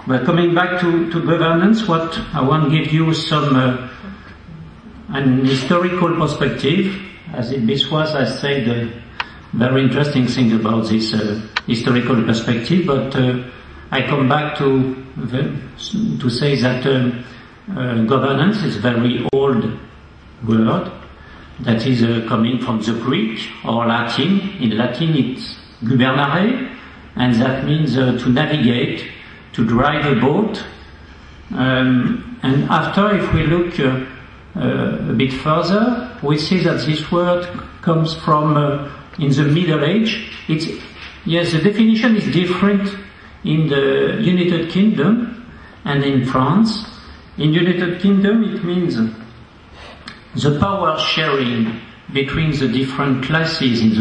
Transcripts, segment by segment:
But coming back to governance, what I want to give you an historical perspective, as this was, I said, a very interesting thing about this historical perspective, but I come back to say that governance is a very old word that is coming from the Greek or Latin. In Latin it's gubernare, and that means to navigate, to drive a boat. And after, if we look a bit further, we see that this word comes from in the Middle Age. Yes, the definition is different in the United Kingdom and in France. In United Kingdom, it means the power sharing between the different classes in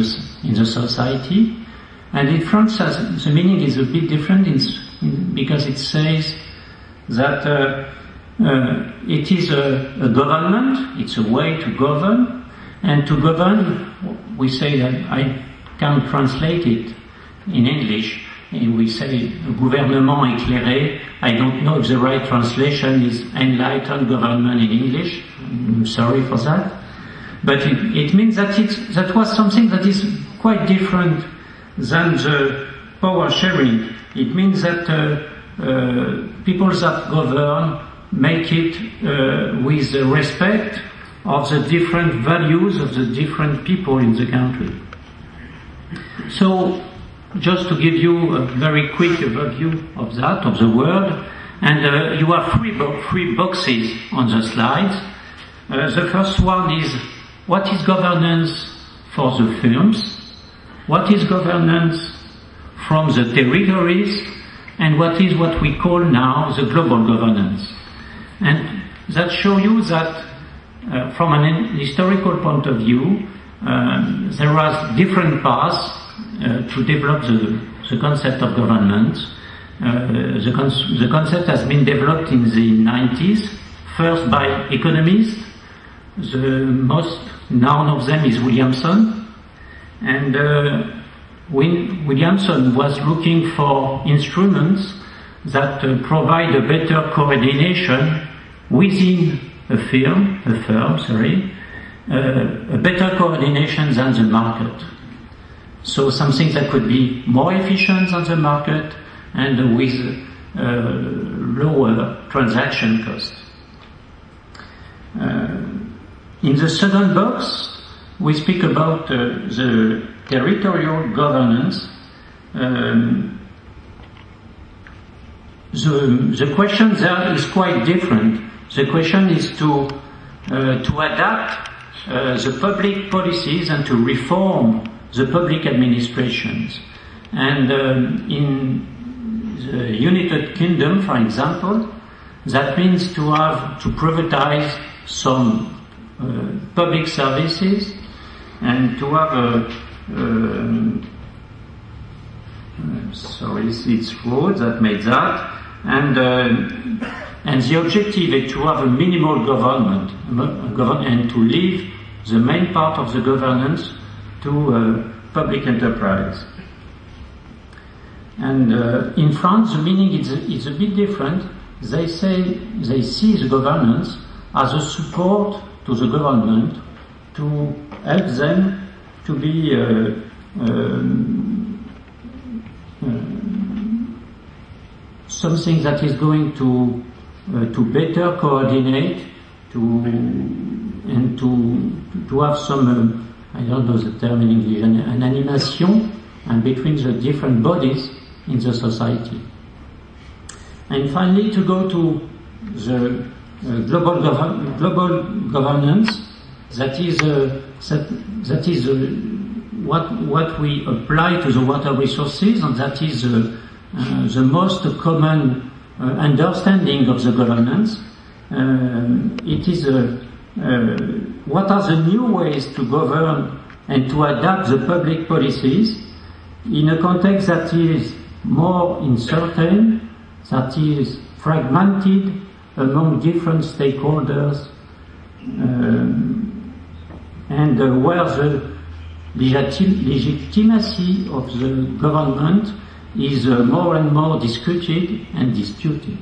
the society. And in France, the meaning is a bit different because it says that it is a government, it's a way to govern, and to govern, we say that, I can't translate it in English, and we say gouvernement éclairé. I don't know if the right translation is enlightened government in English. I'm sorry for that. But it means that that was something that is quite different than the power sharing. It means that people that govern make it with the respect of the different values of the different people in the country. So, just to give you a very quick overview of that, of the word, and you have three boxes on the slides. The first one is, what is governance for the firms? What is governance from the territories? And what is what we call now the global governance? And that shows you that from an historical point of view, there was different paths to develop the concept of government. The concept has been developed in the 90s, first by economists. The most known of them is Williamson. And Williamson was looking for instruments that provide a better coordination within a firm, a better coordination than the market. So something that could be more efficient than the market and with lower transaction costs. In the second box, we speak about the territorial governance. The question there is quite different. The question is to adapt the public policies and to reform the public administrations. And in the United Kingdom, for example, that means to privatize some public services and to have it's roads that made that, and the objective is to have a minimal government and to leave the main part of the governance to public enterprise. And in France, the meaning is a bit different. They say they see the governance as a support to the government to help them to be something that is going to better coordinate and to have some I don't know the term in English, an animation and between the different bodies in the society. And finally, to go to the global governance, that is what we apply to the water resources, and that is the most common understanding of the governance. It is what are the new ways to govern and to adapt the public policies in a context that is more uncertain, that is fragmented among different stakeholders, and where the legitimacy of the government is more and more disputed and disputed.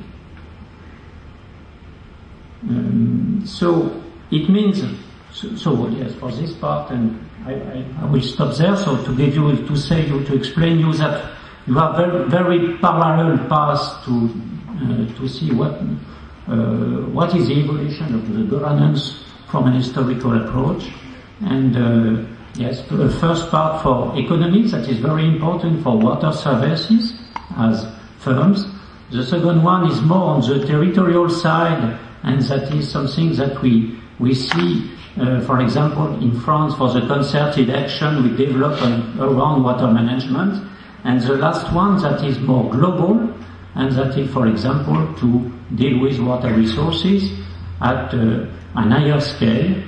So it means, yes, for this part, and I will stop there. So to explain you that you have very parallel paths to see what is the evolution of the governance from an historical approach. And yes, the first part for economics, that is very important for water services as firms. The second one is more on the territorial side, and that is something that we see, for example, in France for the concerted action we develop around water management. And the last one that is more global, and that is, for example, to deal with water resources at an higher scale,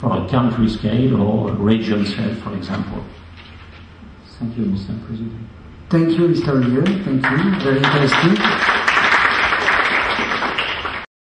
for a country scale or a region scale, for example. Thank you, Mr. President. Thank you, Mr. Olivier. Thank you. Very interesting.